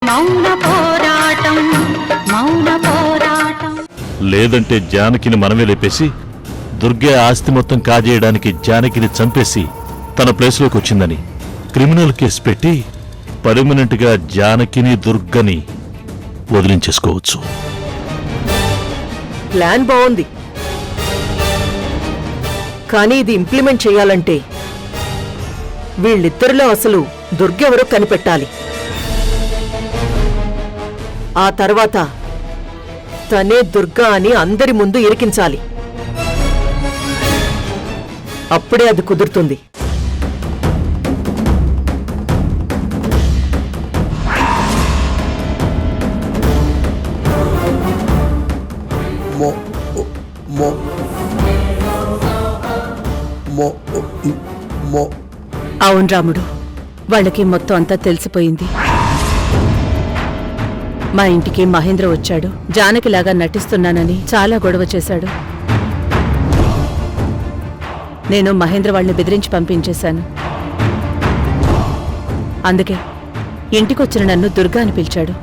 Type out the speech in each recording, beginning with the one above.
మౌన పోరాటం మౌన పోరాటం. లేదంటే జానకిని మనమే లేపేసి దుర్గే ఆస్తి మొత్తం కాజేయడానికి జానకిని చంపేసి తన ప్లేస్లోకి వచ్చిందని క్రిమినల్ కేసు పెట్టి పర్మనెంట్ గా జానకిని దుర్గని వదిలించేసుకోవచ్చు. ప్లాన్ బాగుంది, కానీ ఇది ఇంప్లిమెంట్ చేయాలంటే వీళ్ళిద్దరిలో అసలు దుర్గెవరో కనిపెట్టాలి. ఆ తర్వాత తనే దుర్గా అని అందరి ముందు ఇరికించాలి. అప్పుడే అది కుదురుతుంది. అవును రాముడు, వాళ్ళకి మొత్తం అంతా తెలిసిపోయింది. మా ఇంటికి మహేంద్ర వచ్చాడు, జానకిలాగా నటిస్తున్నానని చాలా గొడవ చేశాడు. నేను మహేంద్ర వాళ్ళని బెదిరించి పంపించేశాను. అందుకే ఇంటికొచ్చిన నన్ను దుర్గా అని పిలిచాడు.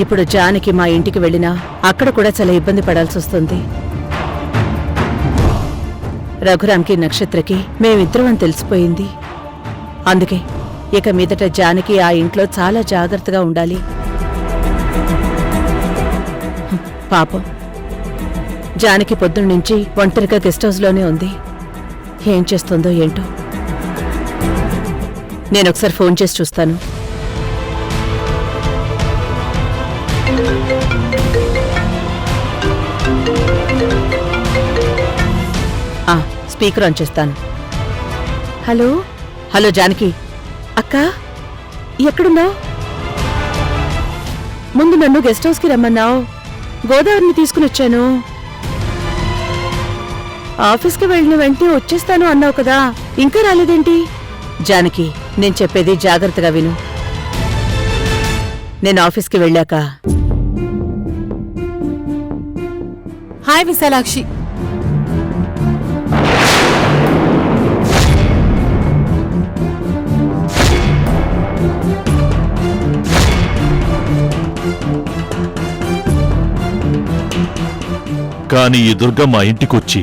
ఇప్పుడు జానకి మా ఇంటికి వెళ్ళినా అక్కడ కూడా చాలా ఇబ్బంది పడాల్సి వస్తుంది. రఘురాంకి నక్షత్రకి మేమిద్దరం అని తెలిసిపోయింది. అందుకే ఇక మీదట జానకి ఆ ఇంట్లో చాలా జాగ్రత్తగా ఉండాలి. పాపం జానకి పొద్దున్నుంచి ఒంటరిగా గెస్ట్ హౌస్లోనే ఉంది. ఏం చేస్తుందో ఏంటో. నేనొకసారి ఫోన్ చేసి చూస్తాను. స్పీకర్ ఆన్ చేస్తాను. హలో హలో జానకి అక్క, ఎక్కడున్నావు? ముందు నన్ను గెస్ట్ హౌస్కి రమ్మన్నావు, గోదావరిని తీసుకుని వచ్చాను. ఆఫీస్కి వెళ్ళిన వెంటనే వచ్చేస్తాను అన్నావు కదా, ఇంకా రాలేదేంటి? జానకి, నేను చెప్పేది జాగ్రత్తగా విను. నేను ఆఫీస్కి వెళ్ళాక హాయ్ విశాలాక్షి. కాని ఈ దుర్గ మా ఇంటికొచ్చి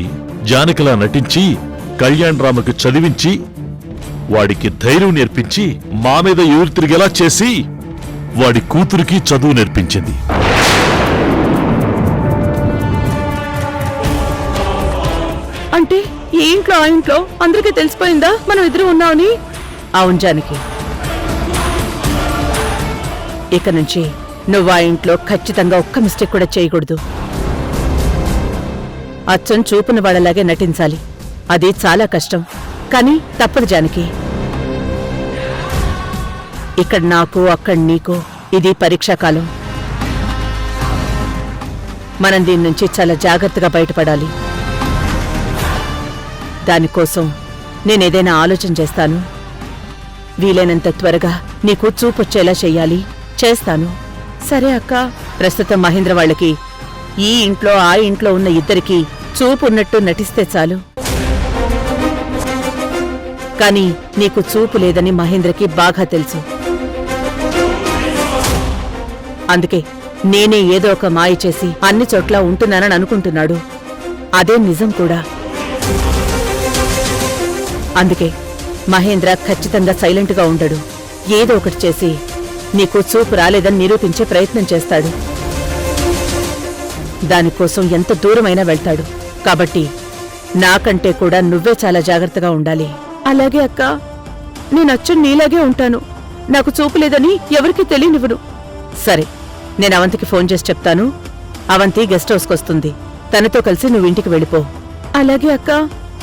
జానకిలా నటించి కళ్యాణ్ రామకి చదివించి వాడికి ధైర్యం నేర్పించి మా మీద ఎదురు తిరిగేలా చేసి వాడి కూతురికి చదువు నేర్పించింది. అంటే ఈ ఇంట్లో ఆ ఇంట్లో అందరికీ తెలిసిపోయిందా మనం ఇద్దరు ఉన్నామని? అవును జానకి, ఇక నుంచి నువ్వు ఆ ఇంట్లో ఖచ్చితంగా ఒక్క మిస్టేక్ కూడా చేయకూడదు. అచ్చం చూపున వాళ్ళలాగే నటించాలి. అది చాలా కష్టం, కానీ తప్పదు జానకి. ఇక్కడ నాకు అక్కడ నీకు ఇది పరీక్షాకాలం. మనం దీని నుంచి చాలా జాగ్రత్తగా బయటపడాలి. దానికోసం నేనేదైనా ఆలోచన చేస్తాను. వీలైనంత త్వరగా నీకు చూపొచ్చేలా చెయ్యాలి, చేస్తాను. సరే అక్క. ప్రస్తుతం మహేంద్ర వాళ్ళకి ఈ ఇంట్లో ఆ ఇంట్లో ఉన్న ఇద్దరికీ చూపు ఉన్నట్టు నటిస్తే చాలు. కానీ నీకు చూపు లేదని మహేంద్రకి బాగా తెలుసు. అందుకే నేనే ఏదో ఒక మాయ చేసి అన్ని చోట్ల ఉంటున్నానని అనుకుంటున్నాడు. అదే నిజం కూడా. అందుకే మహేంద్ర ఖచ్చితంగా సైలెంట్గా ఉండడు. ఏదో ఒకటి చేసి నీకు చూపు రాలేదని నిరూపించే ప్రయత్నం చేస్తాడు. దానికోసం ఎంత దూరమైనా వెళ్తాడు. కాబట్టి నాకంటే కూడా నువ్వే చాలా జాగ్రత్తగా ఉండాలి. అలాగే అక్క, నేనచ్చం నీలాగే ఉంటాను. నాకు చూపు లేదని ఎవరికీ తెలియనివ్వను. సరే, నేను అవంతికి ఫోన్ చేసి చెప్తాను. అవంతి గెస్ట్ హౌస్కొస్తుంది. తనతో కలిసి నువ్వు ఇంటికి వెళ్ళిపో. అలాగే అక్క.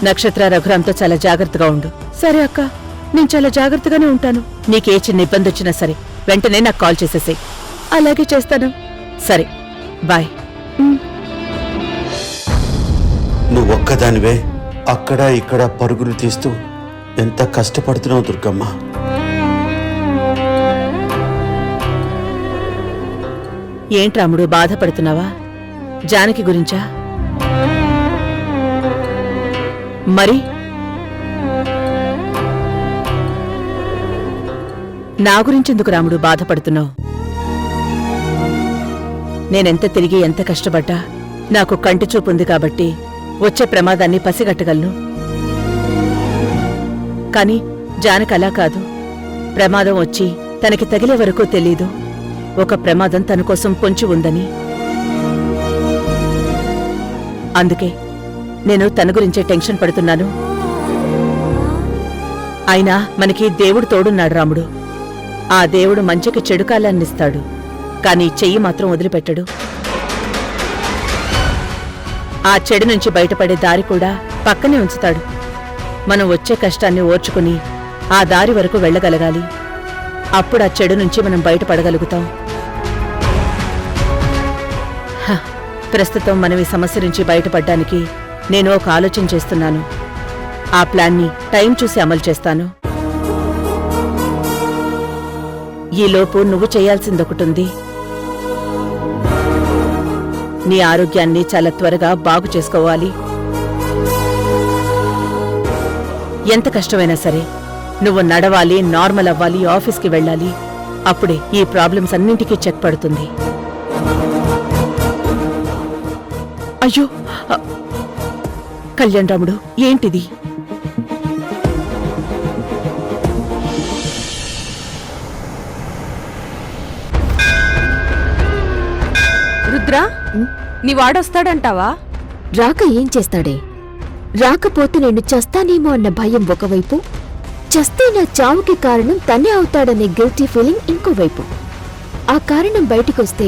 నక్షత్ర రఘురాంతో చాలా జాగ్రత్తగా ఉండు. సరే అక్క, నేను చాలా జాగ్రత్తగానే ఉంటాను. నీకే చిన్న ఇబ్బంది వచ్చినా సరే వెంటనే నాకు కాల్ చేసేసేయ్. అలాగే చేస్తాను. సరే, బాయ్. నువ్వొక్కదానివే అక్కడ ఇక్కడ పరుగులు తీస్తూ ఎంత కష్టపడుతున్నావు దుర్గమ్మ. ఏంటి రాముడు, బాధపడుతున్నావా? జానకి గురించా? మరి నా గురించెందుకు రాముడు బాధపడుతున్నావు? నేనెంత తిరిగి ఎంత కష్టపడ్డా నాకు కంటి చూపు ఉంది కాబట్టి వచ్చే ప్రమాదాన్ని పసిగట్టగలను. కాని జానకి అలా కాదు. ప్రమాదం వచ్చి తనకి తగిలే వరకు తెలీదు ఒక ప్రమాదం తన కోసం పొంచి ఉందని. అందుకే నేను తన గురించే టెన్షన్ పడుతున్నాను. అయినా మనకి దేవుడు తోడున్నాడు రాముడు. ఆ దేవుడు మంచికి చెడు కాలాన్నిస్తాడు, కాని చెయ్యి మాత్రం వదిలిపెట్టడు. ఆ చెడు నుంచి బయటపడే దారి కూడా పక్కనే ఉంచుతాడు. మనం వచ్చే కష్టాన్ని ఓర్చుకుని ఆ దారి వరకు వెళ్ళగలగాలి. అప్పుడు ఆ చెడు నుంచి మనం బయటపడగలుగుతాం. ప్రస్తుతం మనం ఈ సమస్య నుంచి బయటపడ్డానికి నేను ఒక ఆలోచన చేస్తున్నాను. ఆ ప్లాన్ని టైం చూసి అమలు చేస్తాను. ఈలోపు నువ్వు చేయాల్సిందొకటుంది. నీ ఆరోగ్యాన్ని చాలా త్వరగా బాగు చేసుకోవాలి. ఎంత కష్టమైనా సరే నువ్వు నడవాలి, నార్మల్ అవ్వాలి, ఆఫీస్కి వెళ్ళాలి. అప్పుడే ఈ ప్రాబ్లమ్స్ అన్నింటికీ చెక్ పడుతుంది. అయ్యో కళ్యాణ్ రాముడు, ఏంటిది? రుద్రా, నీ వాడొస్తాడంటావా? రాక ఏం చేస్తాడే? రాకపోతే నేను చస్తానేమో అన్న భయం ఒకవైపు, చస్తే నా చావుకి కారణం తనే అవుతాడనే గిల్టీ ఫీలింగ్ ఇంకోవైపు. ఆ కారణం బయటికొస్తే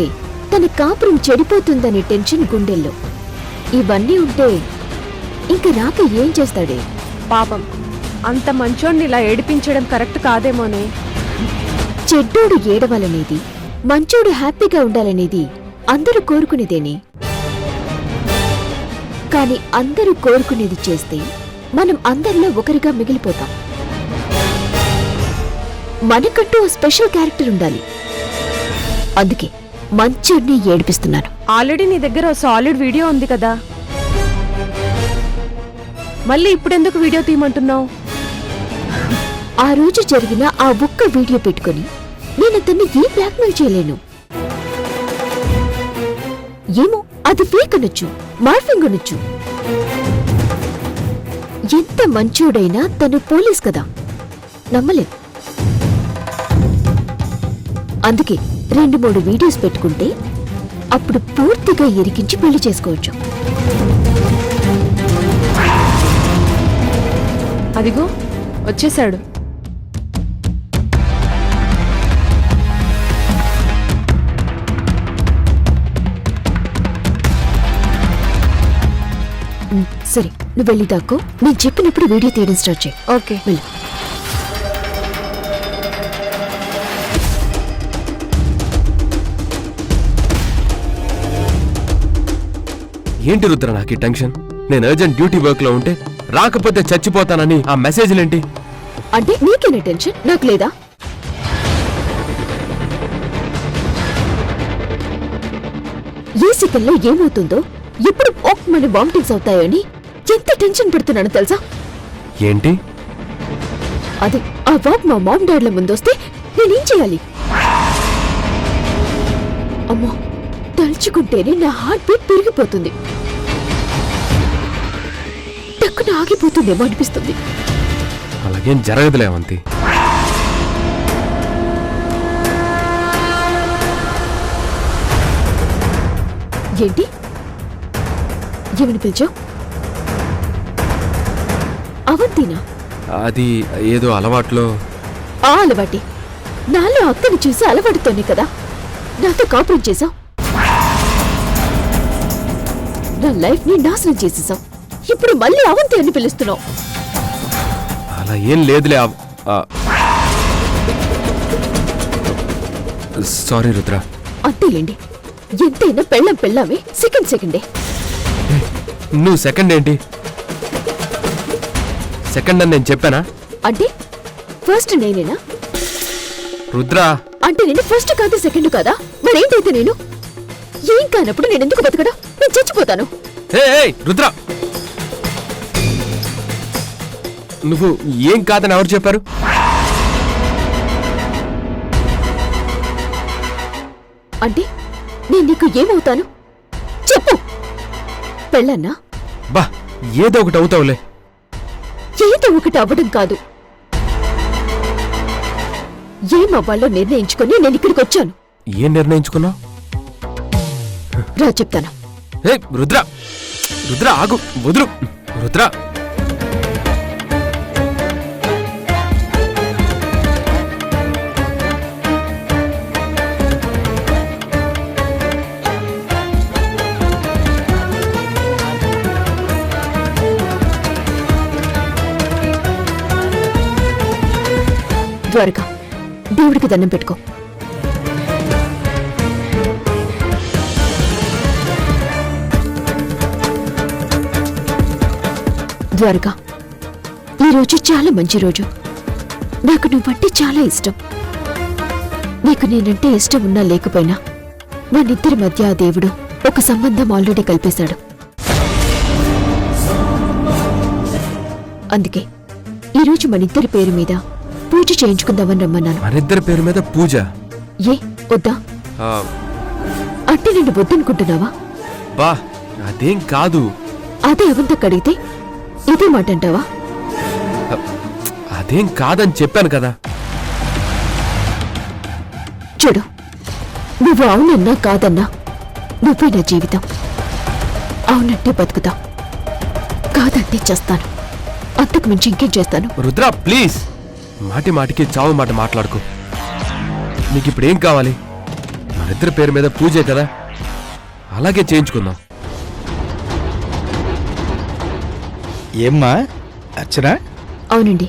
తన కాపురం చెడిపోతుందనే టెన్షన్ గుండెల్లో. ఇవన్నీ ఉంటే ఇంక రాక ఏం చేస్తాడే? పాపం, అంత మంచోడిని ఇలా ఏడిపించడం కరెక్ట్ కాదేమోనే. చెడ్డోడు ఏడవాలనేది, మంచోడు హ్యాపీగా ఉండాలనేది అందరూ కోరుకునేదేనే. కాని అందరూ కోరుకునేది చేస్తే మనం అందరిలో ఒకరిగా మిగిలిపోతాం. మనకంటూ ఓ స్పెషల్ క్యారెక్టర్ ఉండాలి. అందుకే మంచోడిని ఏడిపిస్తున్నాను. ఆల్రెడీ నీ దగ్గర ఓ సాలిడ్ వీడియో ఉంది కదా, మళ్ళీ ఇప్పుడెందుకు వీడియో తీయమంటున్నావు? ఆ రోజు జరిగిన ఆ ఒక్క వీడియో పెట్టుకుని నేను అతన్ని ఏ బ్లాక్మెయిల్ చేయలేను. ఏమో, అది ఫేక్ అనొచ్చు, మార్ఫింగ్ అనొచ్చు. ఎంత మంచోడైనా తను పోలీస్ కదా, నమ్మలేం. అందుకే 2-3 వీడియోస్ పెట్టుకుంటే అప్పుడు పూర్తిగా ఇరికించి పెళ్లి చేసుకోవచ్చు. అదిగో వచ్చేశాడు. సరే, నువ్వు వెళ్ళి దాక్కో. నేను చెప్పినప్పుడు వీడియో తీయడం స్టార్ట్ చేయి. ఓకే, వెళ్ళు. ఏంటి రుద్ర నాకు టెన్షన్? నేను అర్జెంట్ డ్యూటీ వర్క్ లో ఉంటే రాకపోతే చచ్చిపోతానని ఆ మెసేజ్లేంటి? అంటే నీకేనా టెన్షన్, నాకు లేదా? ఏ సెకండ్ లో ఏమవుతుందో, ఎప్పుడు మన వామిటింగ్స్ అవుతాయో అని ఎంత టెన్షన్ పడుతున్నాను తెలుసా? ఏంటి? అదే ఆ వాక్ మా మామ్ డాడ్ల ముందొస్తే నేనేం చేయాలి? అమ్మో, తలుచుకుంటేనే నా హార్ట్ బీట్ పెరిగిపోతుంది. టక్కున ఆగిపోతుందేమో అనిపిస్తుంది. అలాగేం జరగదులే అవంతి. ఏంటి? ఏమని పిలిచావు? అవంతినా? అది ఏదో అలవాట్లో. ఆ అలవాటి నాలో అక్కని చూసి అలవాటుతోనే కదా నాతో కాపురం చేశావు. నా లైఫ్ ని నాశనం చేసేసావు. ఇప్పుడు మళ్ళీ అవంతి అని పిలుస్తున్నావు. అలా ఏం లేదులే. సారీ రుద్ర. అంతేలేండి, ఎంతైనా పెళ్ళామే సెకండే. నువ్వు సెకండ్ ఏంటి? సెకండ్ అని నేను చెప్పానా? అంటే ఫస్ట్ నేనేనా? రుద్ర అంటే నేను ఫస్ట్ కాదు సెకండ్ కాదా? మరేంటైతే నేను? ఏం కానప్పుడు నేనెందుకు బతకడా? నేను చచ్చిపోతాను. రుద్ర, నువ్వు ఏం కాదని ఎవరు చెప్పారు? అంటే నేను నీకు ఏమవుతాను చెప్పు. పెళ్ళన్నా? బా ఏదో ఒకటి అవుతావులే. ఏదో ఒకటి అవ్వడం కాదు, ఏమవ్వాలో నిర్ణయించుకొని నేను ఇక్కడికి వచ్చాను. ఏం నిర్ణయించుకున్నావు? రా చెప్తాను. ఏ రుద్ర, రుద్ర ఆగు, వదులు రుద్ర. త్వరగా దేవుడికి దండం పెట్టుకో. ద్వారకా, ఈరోజు చాలా మంచి రోజు. నాకు నువ్వంటే చాలా ఇష్టం. నీకు నేనంటే ఇష్టం ఉన్నా లేకపోయినా మనిద్దరి మధ్య ఆ దేవుడు ఒక సంబంధం ఆల్రెడీ కల్పేశాడు. అందుకే ఈరోజు మనిద్దరి పేరు మీద పూజ చేయించుకుందామని రమ్మన్నాను. మనిద్దరి పేరు మీద పూజ? ఏ వద్దా? ఆ, అంటే నిన్ను వద్దనుకుంటున్నావా? బా అదేం కాదు. అదే అవంతా కడిగితే ఇదే మాట అంటావా? అదేం కాదని చెప్పాను కదా. చూడు, నువ్వు అవునన్నా కాదన్నా నువ్వే నా జీవితం. అవునంటే బతుకుతావు, కాదంటే చేస్తాను. అంతకు మించి ఇంకేం చేస్తాను? రుద్ర ప్లీజ్, మాటి మాటికి చావు మాట మాట్లాడుకో. నీకు ఇప్పుడు ఏం కావాలి? మనిద్దరి పేరు మీద పూజే కదా, అలాగే చేయించుకుందాం. ఏమ్మా అర్చన? అవునండి,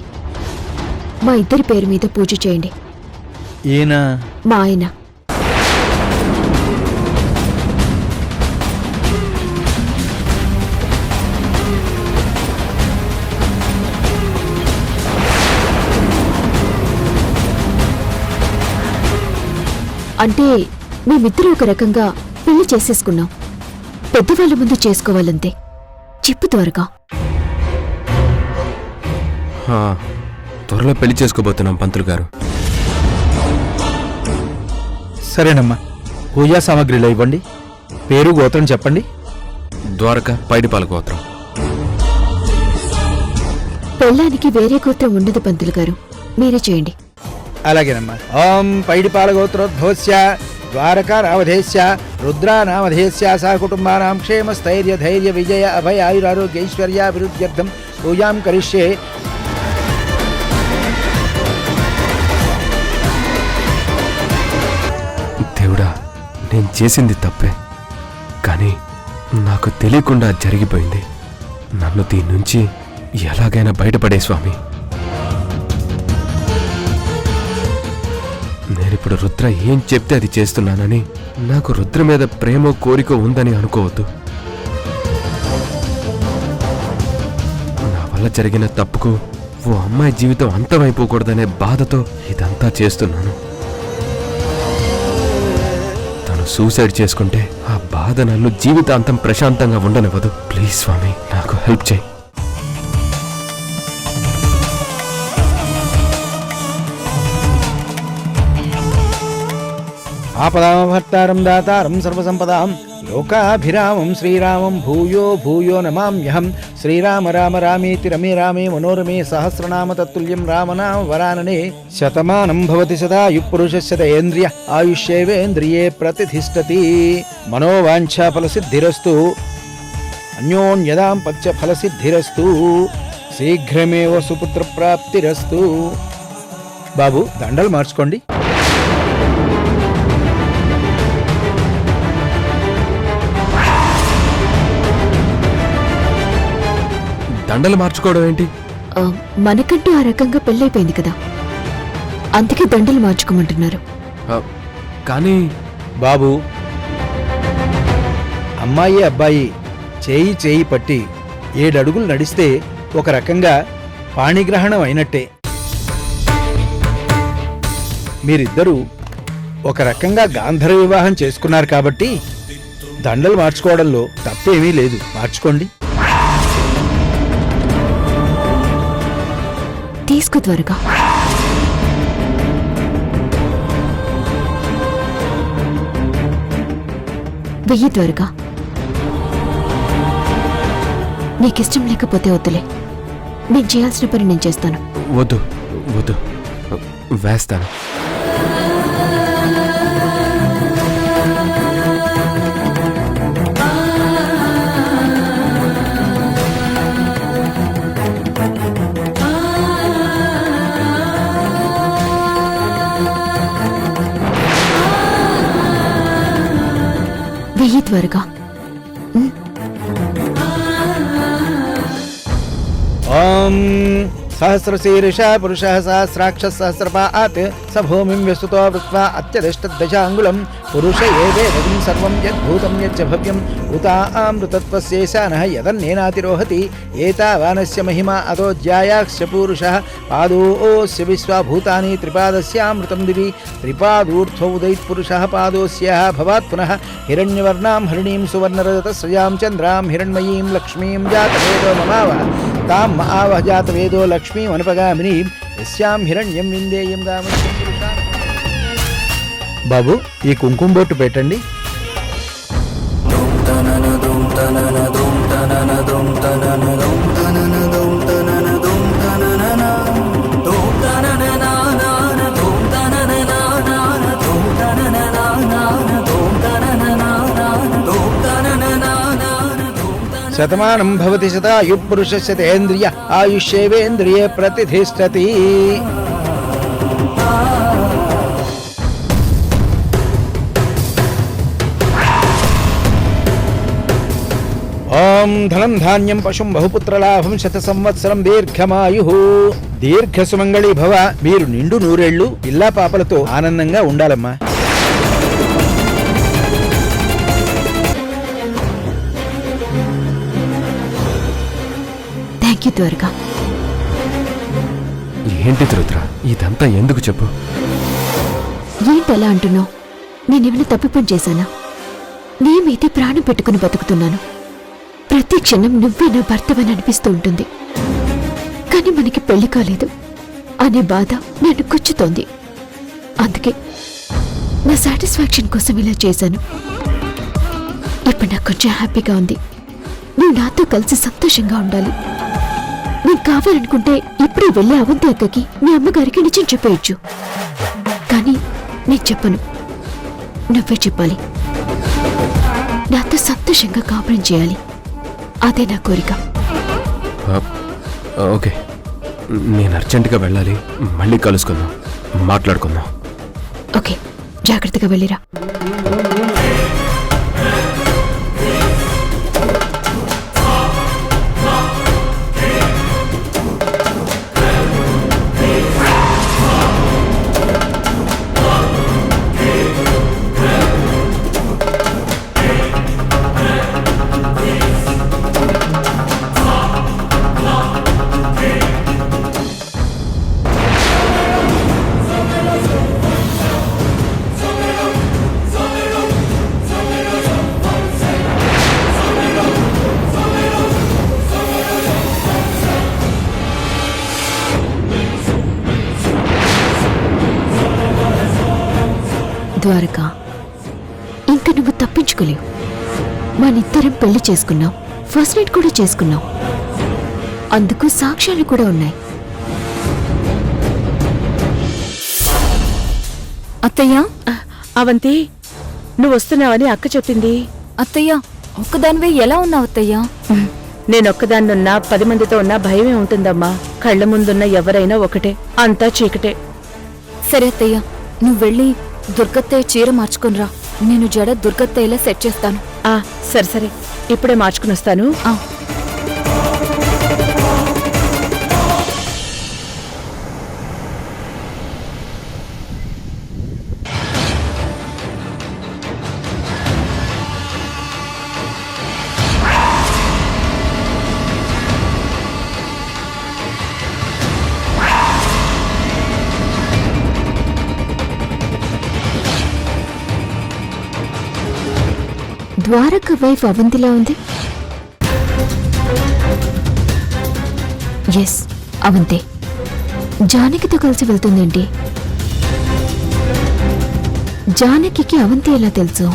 మా ఇద్దరి పేరు మీద పూజ చేయండి. ఈయన మా ఆయన. అంటే మేమిద్దరూ ఒక రకంగా పెళ్లి చేసేసుకున్నాం. పెద్దవాళ్ళ ముందు చేసుకోవాలంతే. చెప్పు త్వరగా. త్వరలో పెళ్లి చేసుకోబోతున్నాం పంతులు గారు. సరేనమ్మా, పూజా సామాగ్రిలో ఇవ్వండి. పేరు గోత్రం చెప్పండి. ద్వారక పైడిపాల గోత్రం. పెళ్ళానికి వేరే గోత్రం ఉండదు పంతులు గారు, మీరే చేయండి. అలాగేనమ్మా. ఓం పైడిపాల గోత్రోద్భవస్య ద్వారకా నామధేస్య రుద్రా నామధేస్య సహ కుటుంబానాం క్షేమ స్థైర్య ధైర్య విజయ అభయ ఆయురారోగ్య ఐశ్వర్యాభివృద్ధ్యర్థం పూజాం కరిష్యే. దేవుడా, నేను చేసింది తప్పే, కానీ నాకు తెలియకుండా జరిగిపోయింది. నన్ను దీని నుంచి ఎలాగైనా బయటపడే స్వామి. నేనిప్పుడు రుద్ర ఏం చెప్తే అది చేస్తున్నానని, నాకు రుద్ర మీద ప్రేమ కోరిక ఉందని అనుకోవద్దు. నా వల్ల జరిగిన తప్పుకు ఓ అమ్మాయి జీవితం అంతమైపోకూడదనే బాధతో ఇదంతా చేస్తున్నాను. తను సూసైడ్ చేసుకుంటే ఆ బాధ నన్ను జీవితాంతం ప్రశాంతంగా ఉండనివ్వదు. ప్లీజ్ స్వామి, నాకు హెల్ప్ చేయి. ఆపదామభర్తారం దాతారం సర్వసంపదాం లోకాభిరామం శ్రీరామం భూయో భూయో నమామ్యహం. శ్రీరామ రామ రామేతి రమే రామే మనోరమే సహస్రనామ తత్తుల్యం రామనామ వరాననే. శతమానం భవతి శతాయు పురుషశతేంద్రియ ఆయుష్యేవేంద్రియే ప్రతిష్ఠతి. మనోవాంఛా ఫలసిద్ధిరస్తు అన్యోన్యదాంపత్య ఫలసిద్ధిరస్తు. శీఘ్రమేవ సుపుత్ర ప్రాప్తిరస్తు. బాబు, దండలు మార్చుకోండి. దండలు మార్చుకోవడం ఏంటి? మనకంటూ ఆ రకంగా పెళ్ళైపోయింది కదా, అందుకే దండలు మార్చుకోమంటున్నారు. కానీ బాబు, అమ్మాయి అబ్బాయి చేయి చేయి పట్టి 7 అడుగులు నడిస్తే ఒక రకంగా పాణిగ్రహణం అయినట్టే. మీరిద్దరూ ఒక రకంగా గాంధర్వ వివాహం చేసుకున్నారు కాబట్టి దండలు మార్చుకోవడంలో తప్పేమీ లేదు. మార్చుకోండి. తీసుకో త్వరగా. వెయ్యి త్వరగా. నీకిష్టం లేకపోతే వద్దులే. నేను చేయాల్సిన పని నేను చేస్తాను. వద్దు వద్దు, వేస్తాను. వెయ్యి త్వరగా. ఓం సహస్రశీర్ష పురుష సహస్రాక్ష సహస్రపాత్ స భూమిం వ్యస్తుతో వృత్వా అత్యధిష్టదశాంగుళం పురుష ఏవేదం సర్వం యద్భూతం యచ్చ భవ్యం ఉతామృతత్వస్యేశానః యదన్నేనాతిరోహతి ఏతావానస్య మహిమా అతో జ్యాయాక్ష్య పురుషः పాదోస్య విశ్వభూతాని త్రిపాదస్యామృతం దివి త్రిపాదూర్ధ్వ ఉదయిత్పురుషः పాదోస్యः భవాత్ పునః హిరణ్యవర్ణాం హరిణీం సువర్ణరజతస్రజాం చంద్రాం హిరణ్మయీం లక్ష్మీం జాతవేదో మమావహ తాం ఆవహ జాతవేదో లక్ష్మీం అనుపగామినీం యస్యాం హిరణ్యం విందేయం గామస్యం పురుషాన్. బాబు, ఈ కుంకుమ బొట్టు పెట్టండి. శతమానం భవతి శతాయు పురుషస్య తేంద్రియ ఆయుష్యేవేంద్రియే ప్రతిష్ఠతి. ఓం ధనం ధాన్యం పశుం బహుపుత్రలాభం శత సంవత్సరం దీర్ఘమాయు. దీర్ఘ సుమంగళి భవ. మీరు నిండు నూరేళ్లు ఇల్లా పాపలతో ఆనందంగా ఉండాలమ్మా. థ్యాంక్ యూ త్వరగా. ఏంటి రుద్ర, ఇదంతా ఎందుకు చెప్పు? ఏంటలా అంటున్నావు? నేనేమైనా తప్పు పని చేశానా? నీ మీదే ప్రాణం పెట్టుకుని బతుకుతున్నాను. ప్రతి క్షణం నువ్వే నా భర్తవని అనిపిస్తూ ఉంటుంది. కానీ మనకి పెళ్లి కాలేదు అనే బాధ నన్ను గుచ్చుతోంది. అందుకే నా సాటిస్ఫాక్షన్ కోసం ఇలా చేశాను. ఇప్పుడు నాకు కొంచెం హ్యాపీగా ఉంది. నువ్వు నాతో కలిసి సంతోషంగా ఉండాలి. నేను కావాలనుకుంటే ఇప్పుడే వెళ్ళి అవంతి అక్కకి మీ అమ్మగారికి నిజం చెప్పేయచ్చు. కానీ నేను చెప్పను, నువ్వే చెప్పాలి. నాతో సంతోషంగా కాపురం చేయాలి. అదే నా కోరిక. ఓకే, నేను అర్జెంటుగా వెళ్ళాలి. మళ్ళీ కలుసుకుందాం, మాట్లాడుకుందాం. ఓకే, జాగ్రత్తగా వెళ్ళిరా. ద్వారకా, ఇంకా నువ్వు తప్పించుకోలేవు. మనిద్దరం పెళ్లి చేసుకున్నాం, ఫస్ట్ నైట్ కూడా చేసుకున్నాం. అందుకు సాక్ష్యాలు కూడా ఉన్నాయి. అత్తయ్య, అవంతి, నువ్వు వస్తున్నావని అక్క చెప్పింది. అత్తయ్య, ఒక్కదానివే ఎలా ఉన్నావు అత్తయ్య? నేనొక్కదాన్నున్నా 10 మందితో ఉన్నా భయమే ఉంటుందమ్మా. కళ్ళ ముందున్న ఎవరైనా ఒకటే, అంతా చీకటే. సరే అత్తయ్య, నువ్వు వెళ్ళి దుర్గత్తయ్య చీర మార్చుకునిరా. నేను జడ దుర్గత్తయ్యలా సెట్ చేస్తాను. సరే సరే, ఇప్పుడే మార్చుకుని వస్తాను. ద్వారక వైఫ్ అవంతిలా ఉంది. ఎస్, అవంతే. జానకితో కలిసి వెళ్తుందేంటి? జానకి అవంతి ఎలా తెలుసు?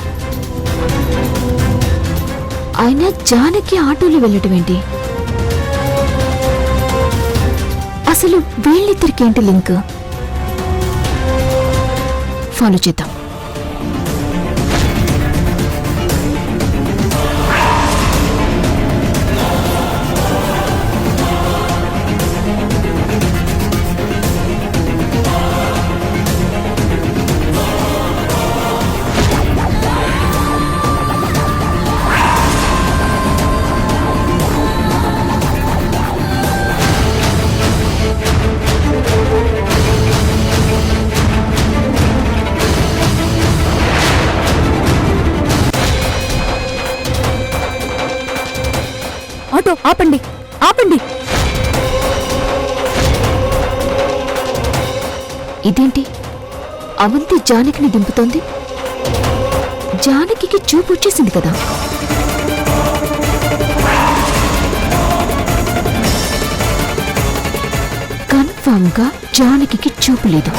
అయినా జానకి ఆటోలో వెళ్ళటం ఏంటి? అసలు వీళ్ళిద్దరికి ఏంటి లింక్? ఫాలో చేద్దాం. ఆటో ఆపండి, ఆపండి. ఇదేంటి అవంతి జానకిని దింపుతోంది? జానకి చూపు వచ్చేసింది కదా. కన్ఫర్మ్ గా జానకి చూపు లేదు.